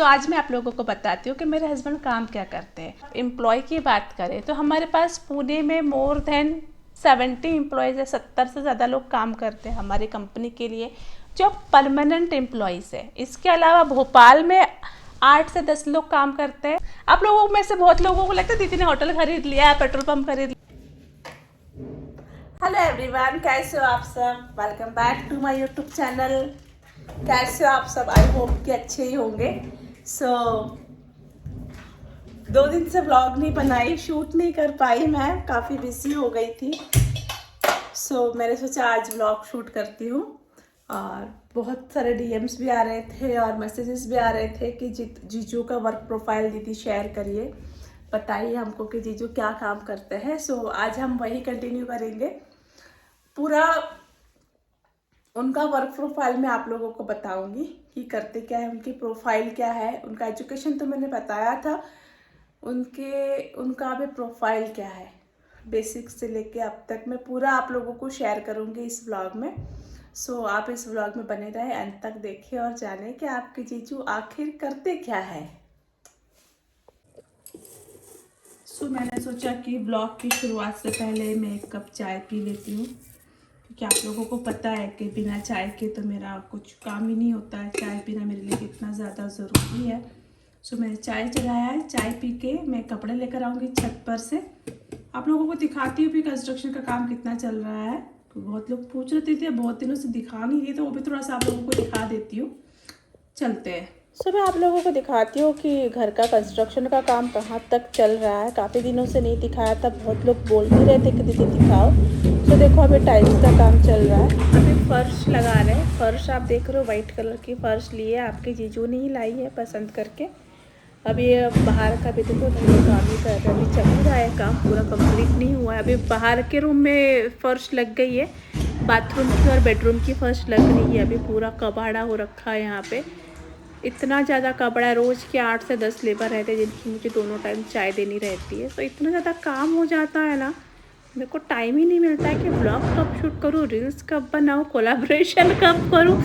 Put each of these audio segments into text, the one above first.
आज मैं आप लोगों को बताती हूँ कि मेरे हस्बैंड काम क्या करते हैं। एम्प्लॉय की बात करें तो हमारे पास पुणे में मोर देन 70 एम्प्लॉयज़ है। 70 से ज़्यादा लोग काम करते हैं हमारी कंपनी के लिए, जो परमानेंट एम्प्लॉयज़ है। इसके अलावा भोपाल में 8 से 10 लोग काम करते हैं। आप लोगों में से बहुत लोगों को लगता है दीदी ने होटल खरीद लिया है, पेट्रोल पंप खरीद लिया। हेलो एवरीवन, कैसे हो आप सब? Welcome back to my YouTube channel. कैसे हो आप सब? आई होप कि अच्छे ही होंगे। दो दिन से व्लॉग नहीं बनाई, शूट नहीं कर पाई, मैं काफ़ी बिजी हो गई थी। मैंने सोचा आज व्लॉग शूट करती हूँ। और बहुत सारे डीएम्स भी आ रहे थे और मैसेजेस भी आ रहे थे कि जीजू का वर्क प्रोफाइल दीदी शेयर करिए, बताइए हमको कि जीजू क्या काम करते हैं। आज हम वही कंटिन्यू करेंगे। पूरा उनका वर्क प्रोफाइल मैं आप लोगों को बताऊंगी कि करते क्या है, उनकी प्रोफाइल क्या है। उनका एजुकेशन तो मैंने बताया था, उनका भी प्रोफाइल क्या है, बेसिक से लेके अब तक मैं पूरा आप लोगों को शेयर करूंगी इस व्लॉग में। आप इस व्लॉग में बने रहे, अंत तक देखिए और जाने कि आपके जीजू आखिर करते क्या है। मैंने सोचा कि व्लॉग की शुरुआत से पहले मैं एक कप चाय पी लेती हूँ, क्योंकि आप लोगों को पता है कि बिना चाय के तो मेरा कुछ काम ही नहीं होता है। चाय पीना मेरे लिए कितना ज़्यादा ज़रूरी है। मैंने चाय चढ़ाया है। चाय पी के मैं कपड़े लेकर आऊँगी छत पर से। आप लोगों को दिखाती हूँ भी कंस्ट्रक्शन का काम कितना चल रहा है। तो बहुत लोग पूछ रहे थे, बहुत दिनों से दिखा नहीं रही, तो वो भी थोड़ा सा आप लोगों को दिखा देती हूँ। चलते हैं। मैं आप लोगों को दिखाती हूँ कि घर का कंस्ट्रक्शन का काम कहाँ तक चल रहा है। काफ़ी दिनों से नहीं दिखाया था, बहुत लोग बोल भी रहे थे कि दीदी दिखाओ। देखो अभी टाइल्स का काम चल रहा है, अभी फर्श लगा रहे हैं। फर्श आप देख रहे हो, वाइट कलर की फर्श ली है, आपके जीजू ने ही लाई है पसंद करके। अभी बाहर का भी देखो काम ही कर रहे हैं, अभी चल ही रहा है काम, पूरा कंप्लीट नहीं हुआ है। अभी बाहर के रूम में फर्श लग गई है, बाथरूम की और बेडरूम की फर्श लग रही है। अभी पूरा कबाड़ा हो रखा है यहाँ पे, इतना ज़्यादा कपड़ा है। रोज़ के 8 से 10 लेबर रहते हैं, जिनकी मुझे दोनों टाइम चाय देनी रहती है। इतना ज़्यादा काम हो जाता है ना, मेरे को टाइम ही नहीं मिलता है कि ब्लॉग कब शूट करूँ, रील्स कब बनाऊँ, कोलैबोरेशन कब करूँ।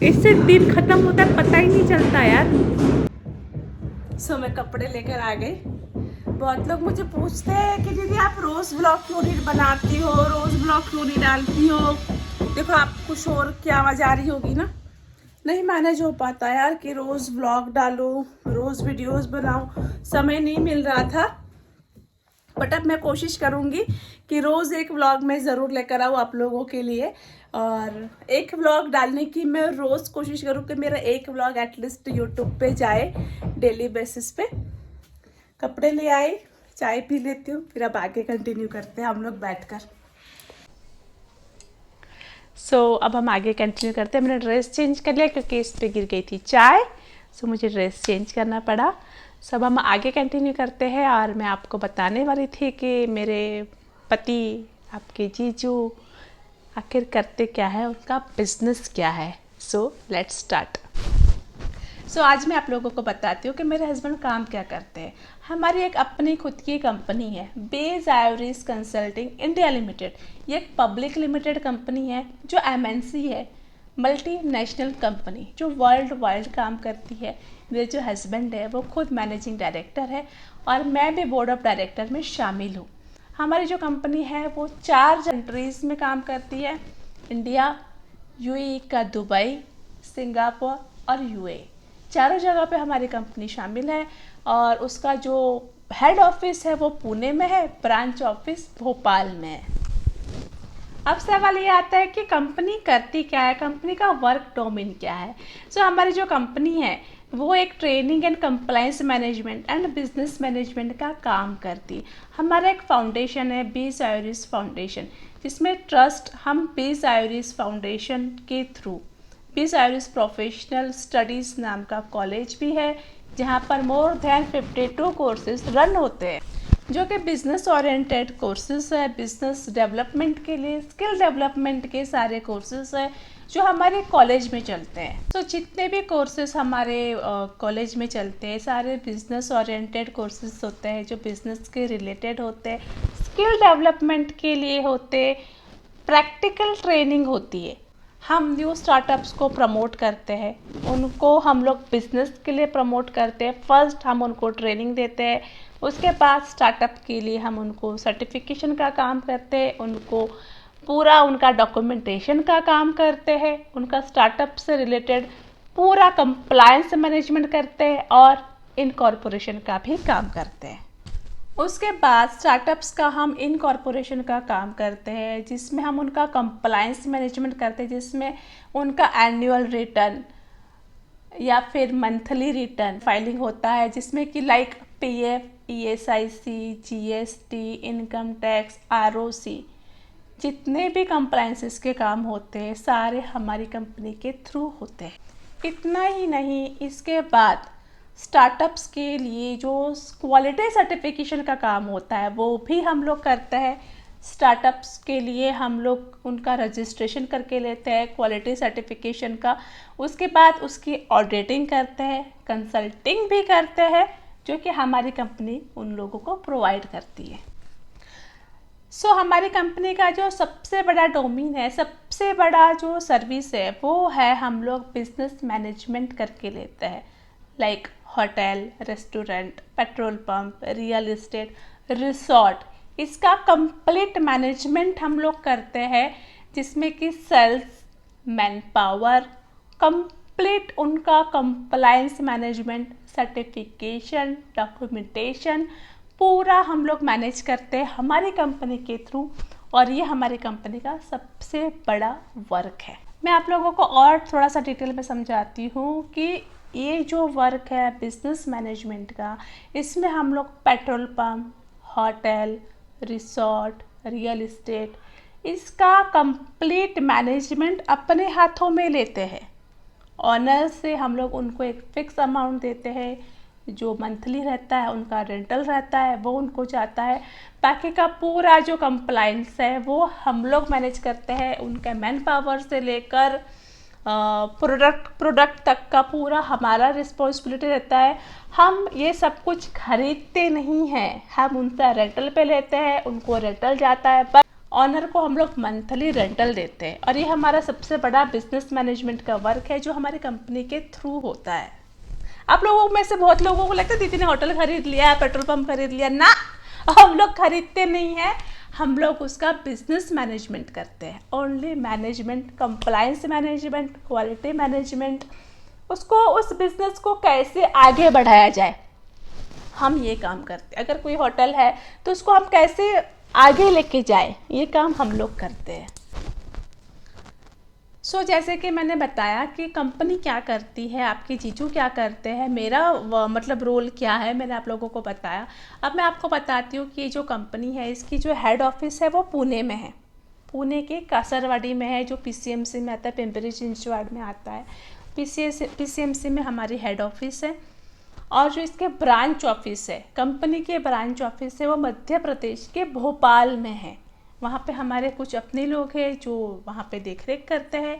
इससे दिन ख़त्म होता है, पता ही नहीं चलता यार। मैं कपड़े लेकर आ गई। बहुत लोग मुझे पूछते हैं कि दीदी आप रोज़ ब्लॉग क्यों नहीं बनाती हो, रोज़ ब्लॉग क्यों नहीं डालती हो। देखो आपको शोर की आवाज़ आ रही होगी ना, नहीं मैनेज हो पाता यार कि रोज़ व्लॉग डालूं, रोज़ वीडियोस बनाऊं, समय नहीं मिल रहा था। बट अब मैं कोशिश करूंगी कि रोज़ एक व्लॉग मैं ज़रूर लेकर आऊँ आप लोगों के लिए। और एक व्लॉग डालने की मैं रोज़ कोशिश करूँ कि मेरा एक व्लॉग एटलीस्ट यूट्यूब पे जाए डेली बेसिस पे। कपड़े ले आई, चाय पी लेती हूँ, फिर अब आगे कंटिन्यू करते हैं हम लोग बैठकर। अब हम आगे कंटिन्यू करते हैं। मैंने ड्रेस चेंज कर लिया क्योंकि इस पर गिर गई थी चाय, मुझे ड्रेस चेंज करना पड़ा। अब हम आगे कंटिन्यू करते हैं। और मैं आपको बताने वाली थी कि मेरे पति, आपके जीजू आखिर करते क्या है, उनका बिजनेस क्या है। Let's start. आज मैं आप लोगों को बताती हूँ कि मेरे हस्बैंड काम क्या करते हैं। हमारी एक अपनी खुद की कंपनी है, बेज आयोरिस कंसल्टिंग इंडिया लिमिटेड। ये एक पब्लिक लिमिटेड कंपनी है जो एमएनसी है, मल्टी नेशनल कंपनी, जो वर्ल्ड वाइड काम करती है। मेरे जो हस्बैंड है वो खुद मैनेजिंग डायरेक्टर है और मैं भी बोर्ड ऑफ डायरेक्टर में शामिल हूँ। हमारी जो कंपनी है वो 4 कंट्रीज़ में काम करती है, इंडिया, यूएई का दुबई, सिंगापुर और यूएई। चारों जगह पे हमारी कंपनी शामिल है। और उसका जो हेड ऑफिस है वो पुणे में है, ब्रांच ऑफिस भोपाल में है। अब सवाल ये आता है कि कंपनी करती क्या है, कंपनी का वर्क डोमेन क्या है। हमारी जो कंपनी है वो एक training and compliance management and business management का काम करती है। हमारा एक फाउंडेशन है, बेज आयोरिस फाउंडेशन, जिसमें ट्रस्ट हम बेज आयोरिस फाउंडेशन के थ्रू, बेज आयोरिस प्रोफेशनल स्टडीज़ नाम का कॉलेज भी है, जहाँ पर मोर देन 52 कोर्सेज रन होते हैं, जो कि बिजनेस ओरिएंटेड कोर्सेज है। बिजनेस डेवलपमेंट के लिए, स्किल डेवलपमेंट के सारे कोर्सेज है जो हमारे कॉलेज में चलते हैं। जितने भी कोर्सेज हमारे कॉलेज में चलते हैं सारे बिजनेस ओरिएंटेड कोर्सेज होते हैं, जो बिजनेस के रिलेटेड होते हैं, स्किल डेवलपमेंट के लिए होते, प्रैक्टिकल ट्रेनिंग होती है। हम न्यू स्टार्टअप्स को प्रमोट करते हैं, उनको हम लोग बिजनेस के लिए प्रमोट करते हैं। फर्स्ट हम उनको ट्रेनिंग देते हैं, उसके बाद स्टार्टअप के लिए हम उनको सर्टिफिकेशन का काम करते हैं, उनको पूरा उनका डॉक्यूमेंटेशन का काम करते हैं, उनका स्टार्टअप से रिलेटेड पूरा कंप्लायंस मैनेजमेंट करते हैं और इनकॉर्पोरेशन का भी काम करते हैं। उसके बाद स्टार्टअप्स का हम इनकॉर्पोरेशन का काम करते हैं, जिसमें हम उनका कंप्लायंस मैनेजमेंट करते हैं, जिसमें उनका एनुअल रिटर्न या फिर मंथली रिटर्न फाइलिंग होता है, जिसमें कि like PF, ESIC, GST, income tax, ROC, जितने भी कंप्लायंसेस के काम होते हैं सारे हमारी कंपनी के थ्रू होते हैं। इतना ही नहीं, इसके बाद स्टार्टअप्स के लिए जो क्वालिटी सर्टिफिकेशन का काम होता है वो भी हम लोग करते हैं। स्टार्टअप्स के लिए हम लोग उनका रजिस्ट्रेशन करके लेते हैं क्वालिटी सर्टिफिकेशन का, उसके बाद उसकी ऑडिटिंग करते हैं, कंसल्टिंग भी करते हैं, जो कि हमारी कंपनी उन लोगों को प्रोवाइड करती है। सो हमारी कंपनी का जो सबसे बड़ा डोमेन है, सबसे बड़ा जो सर्विस है वो है हम लोग बिजनेस मैनेजमेंट करके लेते हैं, like hotel, restaurant, petrol pump, real estate, resort, इसका कंप्लीट मैनेजमेंट हम लोग करते हैं, जिसमें कि सेल्स, मैन पावर, कंप्लीट उनका कंप्लायंस मैनेजमेंट, सर्टिफिकेशन, डॉक्यूमेंटेशन पूरा हम लोग मैनेज करते हैं हमारी कंपनी के थ्रू, और ये हमारी कंपनी का सबसे बड़ा वर्क है। मैं आप लोगों को और थोड़ा सा डिटेल में समझाती हूँ कि ये जो वर्क है बिजनेस मैनेजमेंट का, इसमें हम लोग petrol pump, hotel, resort, real estate, इसका कंप्लीट मैनेजमेंट अपने हाथों में लेते हैं। ऑनर से हम लोग उनको एक फिक्स अमाउंट देते हैं, जो मंथली रहता है, उनका रेंटल रहता है, वो उनको जाता है। बाकी का पूरा जो कंप्लायंस है वो हम लोग मैनेज करते हैं, उनके मैन पावर से लेकर प्रोडक्ट तक का पूरा हमारा रिस्पॉन्सिबिलिटी रहता है। हम ये सब कुछ खरीदते नहीं हैं, हम उनसे रेंटल पे लेते हैं, उनको रेंटल जाता है, पर ऑनर को हम लोग मंथली रेंटल देते हैं। और ये हमारा सबसे बड़ा बिजनेस मैनेजमेंट का वर्क है जो हमारी कंपनी के थ्रू होता है। आप लोगों में से बहुत लोगों को लगता है दीदी ने होटल खरीद लिया, पेट्रोल पंप खरीद लिया, ना, हम लोग खरीदते नहीं हैं, हम लोग उसका बिजनेस मैनेजमेंट करते हैं। Only management, compliance management, quality management, उसको उस बिजनेस को कैसे आगे बढ़ाया जाए, हम ये काम करते हैं। अगर कोई होटल है तो उसको हम कैसे आगे लेके जाए, ये काम हम लोग करते हैं। सो जैसे कि मैंने बताया कि कंपनी क्या करती है, आपके जीजू क्या करते हैं, मेरा मतलब रोल क्या है, मैंने आप लोगों को बताया। अब मैं आपको बताती हूँ कि ये जो कंपनी है इसकी जो हेड ऑफिस है वो पुणे में है, पुणे के कासरवाड़ी में है, जो पीसीएमसी में आता है, पिंपरी चिंचवड में आता है। पीसीएमसी में हमारी हेड ऑफिस है। और जो इसके ब्रांच ऑफिस है, कंपनी के ब्रांच ऑफिस है, वो मध्य प्रदेश के भोपाल में है। वहाँ पे हमारे कुछ अपने लोग हैं जो वहाँ पे देख रेख करते हैं।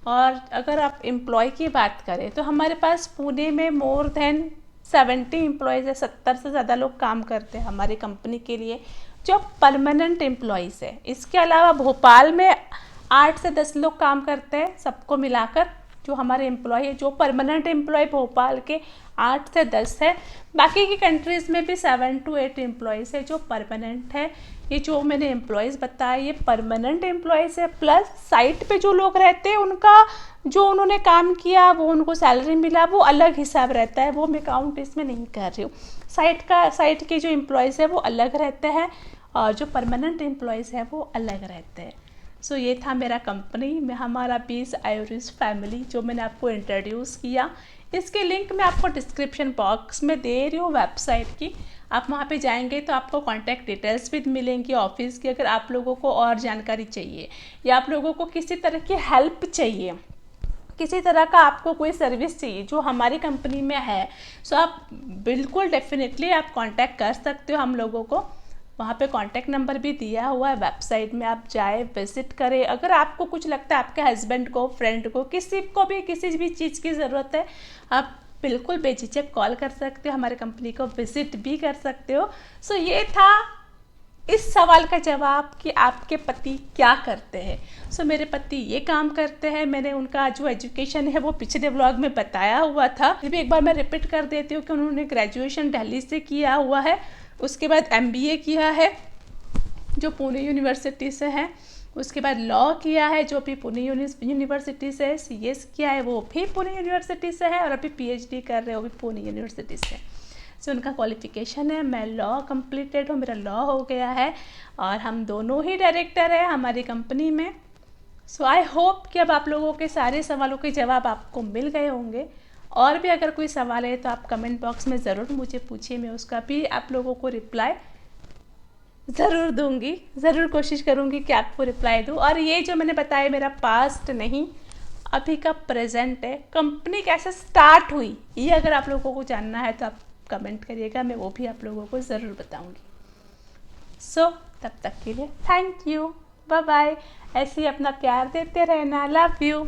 और अगर आप एम्प्लॉय की बात करें तो हमारे पास पुणे में मोर देन 70 एम्प्लॉयज़ है, 70 से ज़्यादा लोग काम करते हैं हमारी कंपनी के लिए, जो परमानेंट एम्प्लॉयज़ है। इसके अलावा भोपाल में 8 से 10 लोग काम करते हैं, सबको मिलाकर जो हमारे एम्प्लॉय है, जो परमानेंट एम्प्लॉय भोपाल के 8 से 10 है। बाकी की कंट्रीज़ में भी 7 to 8 एम्प्लॉयज़ है जो परमानेंट है। ये जो मैंने एम्प्लॉयज़ बताया ये परमानेंट एम्प्लॉयज़ है, प्लस साइट पे जो लोग रहते हैं उनका जो उन्होंने काम किया वो उनको सैलरी मिला, वो अलग हिसाब रहता है, वो मैं काउंट इसमें नहीं कर रही हूँ। साइट के जो एम्प्लॉयज़ है वो अलग रहते हैं और जो परमानेंट एम्प्लॉयज़ है वो अलग रहते हैं। सो ये था मेरा कंपनी में हमारा बीस आयुरिस फैमिली, जो मैंने आपको इंट्रोड्यूस किया। इसके लिंक मैं आपको डिस्क्रिप्शन बॉक्स में दे रही हूँ वेबसाइट की, आप वहाँ पे जाएंगे तो आपको कॉन्टैक्ट डिटेल्स भी मिलेंगी ऑफिस की। अगर आप लोगों को और जानकारी चाहिए या आप लोगों को किसी तरह की हेल्प चाहिए, किसी तरह का आपको कोई सर्विस चाहिए जो हमारी कंपनी में है, सो आप बिल्कुल डेफिनेटली आप कांटेक्ट कर सकते हो हम लोगों को। वहाँ पे कांटेक्ट नंबर भी दिया हुआ है वेबसाइट में, आप जाए विजिट करें। अगर आपको कुछ लगता है आपके हस्बैंड को, फ्रेंड को, किसी को भी किसी भी चीज़ की ज़रूरत है, आप बिल्कुल बेझिझक कॉल कर सकते हो, हमारे कंपनी को विजिट भी कर सकते हो। सो ये था इस सवाल का जवाब कि आपके पति क्या करते हैं। सो मेरे पति ये काम करते हैं। मैंने उनका जो एजुकेशन है वो पिछले व्लॉग में बताया हुआ था, फिर भी एक बार मैं रिपीट कर देती हूँ कि उन्होंने ग्रेजुएशन दिल्ली से किया हुआ है, उसके बाद MBA किया है जो पुणे यूनिवर्सिटी से है, उसके बाद लॉ किया है जो भी पुणे यूनिवर्सिटी से है, CS किया है वो भी पुणे यूनिवर्सिटी से है, और अभी PhD कर रहे हो वो भी पुणे यूनिवर्सिटी से। सो उनका क्वालिफिकेशन है। मैं लॉ कंप्लीटेड हूँ, मेरा लॉ हो गया है, और हम दोनों ही डायरेक्टर हैं हमारी कंपनी में। सो आई होप कि अब आप लोगों के सारे सवालों के जवाब आपको मिल गए होंगे। और भी अगर कोई सवाल है तो आप कमेंट बॉक्स में ज़रूर मुझे पूछिए, मैं उसका भी आप लोगों को रिप्लाई ज़रूर दूंगी, ज़रूर कोशिश करूंगी कि आपको रिप्लाई दूं। और ये जो मैंने बताया मेरा पास्ट नहीं, अभी का प्रेजेंट है। कंपनी कैसे स्टार्ट हुई ये अगर आप लोगों को जानना है तो आप कमेंट करिएगा, मैं वो भी आप लोगों को ज़रूर बताऊंगी। सो तब तक के लिए थैंक यू, बाय बाय। ऐसे ही अपना प्यार देते रहना, लव यू।